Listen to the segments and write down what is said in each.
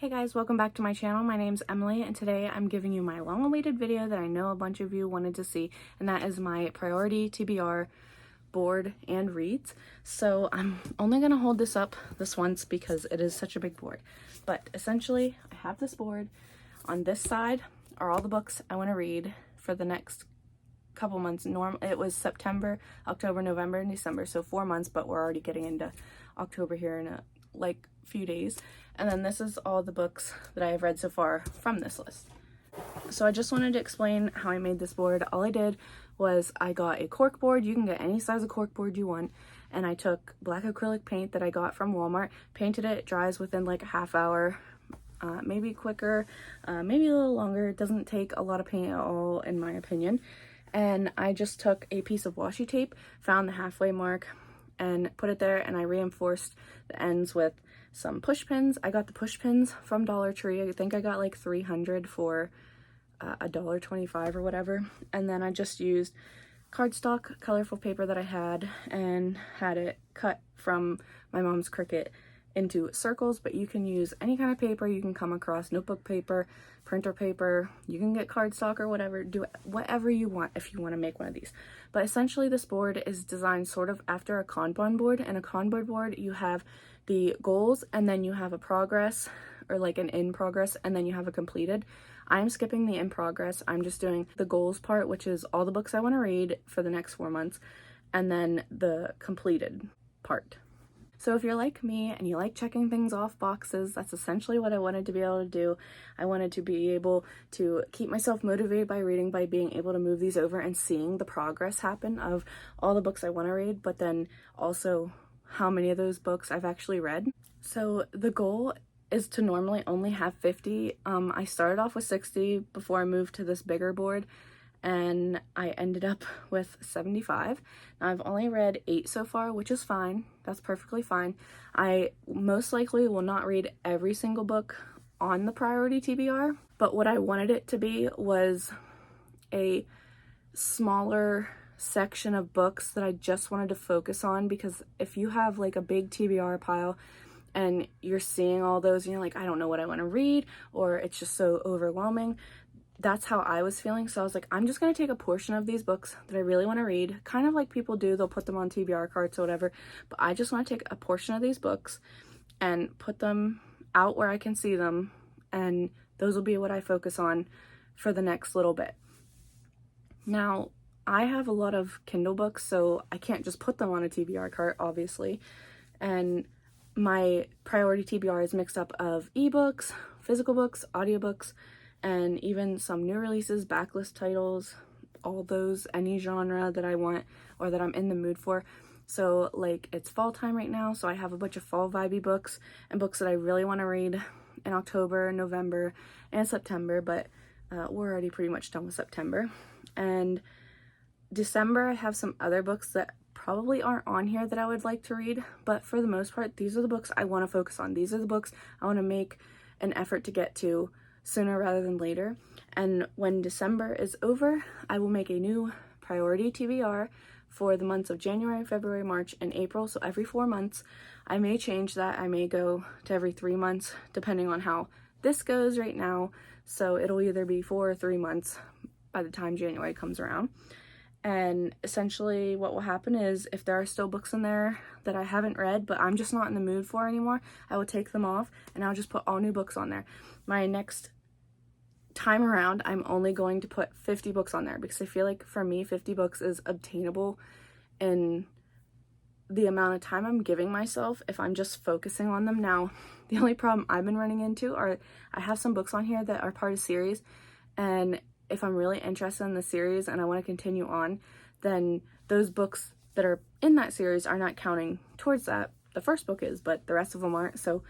Hey guys, welcome back to my channel. My name's Emily and today I'm giving you my long-awaited video that I know a bunch of you wanted to see, and that is my priority TBR board and reads. So I'm only going to hold this up this once because it is such a big board. But essentially, I have this board. On this side are all the books I want to read for the next couple months. It was September, October, November, and December, so 4 months, but we're already getting into October here in a few days. And then this is all the books that I have read so far from this list. So I just wanted to explain how I made this board. All I did was I got a cork board. You can get any size of cork board you want, and I took black acrylic paint that I got from Walmart, painted it, dries within like a half hour, maybe quicker, maybe a little longer. It doesn't take a lot of paint at all in my opinion. And I just took a piece of washi tape, found the halfway mark, and put it there, and I reinforced the ends with some push pins. I got the push pins from Dollar Tree. I think I got like 300 for $1.25 or whatever. And then I just used cardstock colorful paper that I had and had it cut from my mom's Cricut into circles, but you can use any kind of paper you can come across, notebook paper, printer paper, you can get cardstock or whatever, do whatever you want if you want to make one of these. But essentially this board is designed sort of after a Kanban board, and a Kanban board you have the goals and then you have a progress or like an in progress and then you have a completed. I'm skipping the in progress. I'm just doing the goals part, which is all the books I want to read for the next 4 months, and then the completed part. So if you're like me and you like checking things off boxes, that's essentially what I wanted to be able to do. I wanted to be able to keep myself motivated by reading, by being able to move these over and seeing the progress happen of all the books I want to read, but then also how many of those books I've actually read. So the goal is to normally only have 50. I started off with 60 before I moved to this bigger board, and I ended up with 75. Now I've only read 8 so far, which is fine. That's perfectly fine. I most likely will not read every single book on the priority TBR, but what I wanted it to be was a smaller section of books that I just wanted to focus on, because if you have like a big TBR pile and you're seeing all those and you're like, I don't know what I want to read, or it's just so overwhelming, that's how I was feeling. So I was like, I'm just going to take a portion of these books that I really want to read, kind of like people do, they'll put them on TBR carts or whatever, but I just want to take a portion of these books and put them out where I can see them, and those will be what I focus on for the next little bit. Now, I have a lot of Kindle books, so I can't just put them on a TBR cart, obviously, and my priority TBR is mixed up of ebooks, physical books, audiobooks, and even some new releases, backlist titles, all those, any genre that I want or that I'm in the mood for. So like it's fall time right now, so I have a bunch of fall vibey books and books that I really want to read in October, November, and September, but we're already pretty much done with September. And December, I have some other books that probably aren't on here that I would like to read, but for the most part, these are the books I want to focus on. These are the books I want to make an effort to get to sooner rather than later. And when December is over, I will make a new priority TBR for the months of January, February, March, and April. So every 4 months. I may change that. I may go to every 3 months depending on how this goes right now. So it'll either be 4 or 3 months by the time January comes around. And essentially what will happen is if there are still books in there that I haven't read but I'm just not in the mood for anymore, I will take them off and I'll just put all new books on there. My next time around, I'm only going to put 50 books on there because I feel like for me 50 books is obtainable in the amount of time I'm giving myself if I'm just focusing on them. Now, the only problem I've been running into are I have some books on here that are part of series, and if I'm really interested in the series and I want to continue on, then those books that are in that series are not counting towards that. The first book is, but the rest of them aren't. So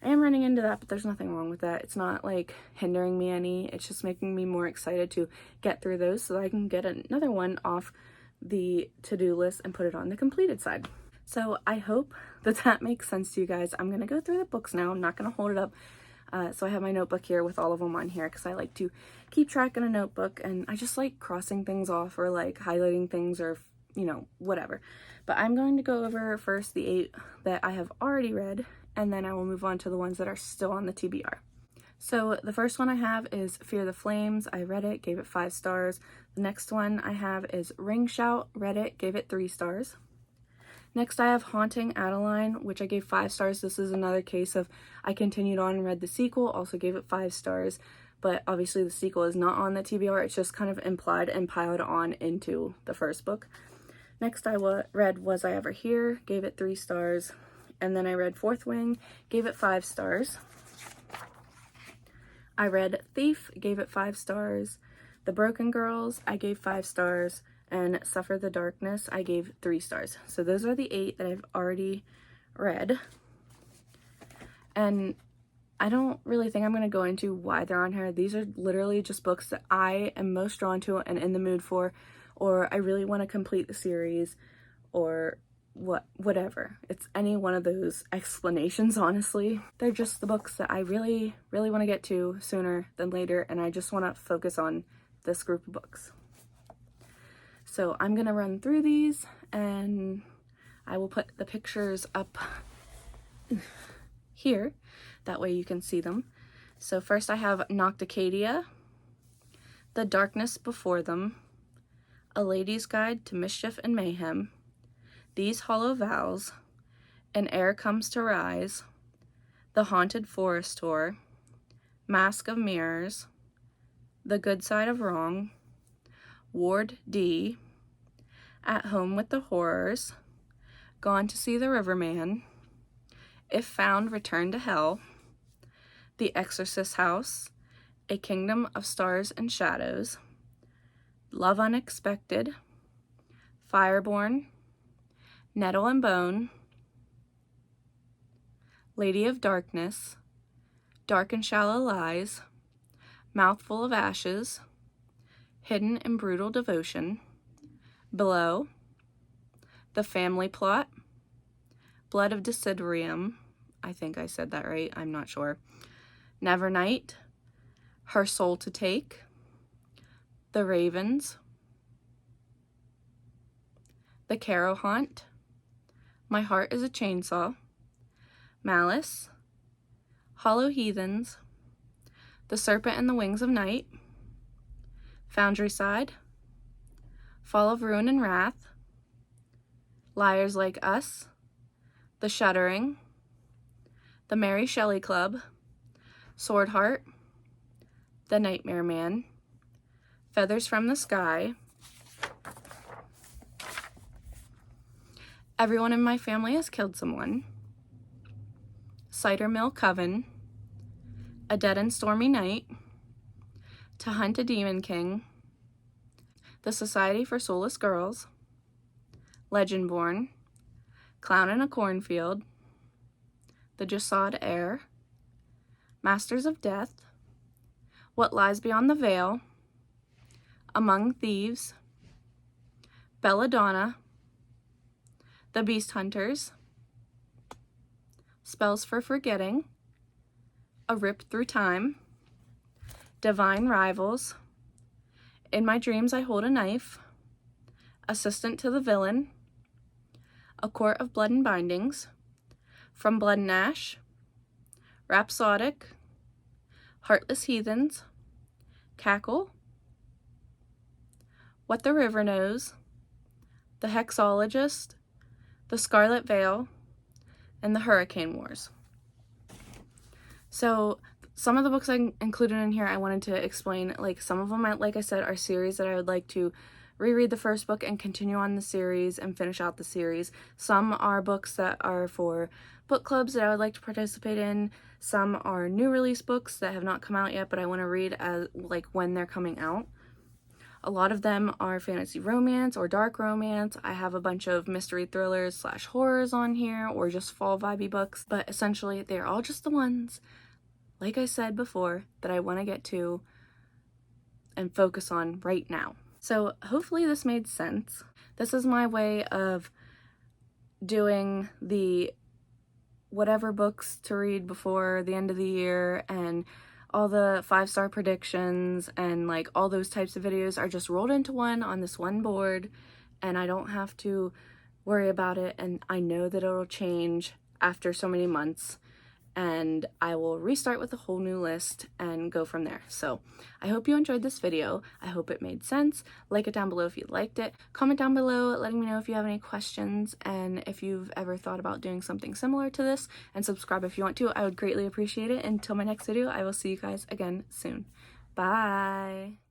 I am running into that, but there's nothing wrong with that. It's not like hindering me any. It's just making me more excited to get through those so that I can get another one off the to-do list and put it on the completed side. So I hope that that makes sense to you guys. I'm going to go through the books now. I'm not going to hold it up. So I have my notebook here with all of them on here because I like to keep track in a notebook, and I just like crossing things off or like highlighting things or, you know, whatever. But I'm going to go over first the 8 that I have already read, and then I will move on to the ones that are still on the TBR. So the first one I have is Fear the Flames. I read it, gave it 5 stars. The next one I have is Ring Shout. Read it, gave it 3 stars. Next I have Haunting Adeline, which I gave 5 stars. This is another case of I continued on and read the sequel, also gave it 5 stars. But obviously the sequel is not on the TBR. It's just kind of implied and piled on into the first book. Next I read Was I Ever Here, gave it 3 stars. And then I read Fourth Wing, gave it 5 stars. I read Thief, gave it 5 stars. The Broken Girls, I gave 5 stars. And Suffer the Darkness, I gave 3 stars. So those are the 8 that I've already read. And I don't really think I'm going to go into why they're on here. These are literally just books that I am most drawn to and in the mood for, or I really want to complete the series, or whatever. It's any one of those explanations, honestly. They're just the books that I really want to get to sooner than later, and I just want to focus on this group of books. So I'm gonna run through these, and I will put the pictures up here, that way you can see them. So first I have Nocticadia, The Darkness Before Them, A Lady's Guide to Mischief and Mayhem, These Hollow Vows, An Air Comes to Rise, The Haunted Forest Tour, Mask of Mirrors, The Good Side of Wrong, Ward D, At Home with the Horrors, Gone to See the Riverman, If Found, Return to Hell, The Exorcist House, A Kingdom of Stars and Shadows, Love Unexpected, Fireborn, Nettle and Bone, Lady of Darkness, Dark and Shallow Lies, Mouthful of Ashes, Hidden and Brutal Devotion, Below, The Family Plot, Blood of Desiderium, I think I said that right, I'm not sure, Nevernight, Her Soul to Take, The Ravens, The Carrow Haunt, My Heart is a Chainsaw, Malice, Hollow Heathens, The Serpent and the Wings of Night, Foundry Side, Fall of Ruin and Wrath, Liars Like Us, The Shuddering, The Mary Shelley Club, Sword Heart, The Nightmare Man, Feathers from the Sky, Everyone in My Family Has Killed Someone, Cider Mill Coven, A Dead and Stormy Night, To Hunt a Demon King, The Society for Soulless Girls, Legendborn, Clown in a Cornfield, The Jasad Heir, Masters of Death, What Lies Beyond the Veil, Among Thieves, Belladonna, The Beast Hunters, Spells for Forgetting, A Rip Through Time, Divine Rivals, In My Dreams I Hold a Knife, Assistant to the Villain, A Court of Blood and Bindings, From Blood and Ash, Rhapsodic, Heartless Heathens, Cackle, What the River Knows, The Hexologist, The Scarlet Veil, and The Hurricane Wars. So some of the books I included in here I wanted to explain, like some of them, like I said, are series that I would like to reread the first book and continue on the series and finish out the series. Some are books that are for book clubs that I would like to participate in. Some are new release books that have not come out yet, but I want to read as like when they're coming out. A lot of them are fantasy romance or dark romance. I have a bunch of mystery thrillers / horrors on here, or just fall vibey books, but essentially they're all just the ones, like I said before, that I want to get to and focus on right now. So hopefully this made sense. This is my way of doing the whatever books to read before the end of the year, and all the 5-star predictions and like all those types of videos are just rolled into one on this one board, and I don't have to worry about it, and I know that it'll change after so many months, and I will restart with a whole new list and go from there. So I hope you enjoyed this video. I hope it made sense. Like it down below if you liked it. Comment down below letting me know if you have any questions and if you've ever thought about doing something similar to this, and subscribe if you want to. I would greatly appreciate it. Until my next video, I will see you guys again soon. Bye!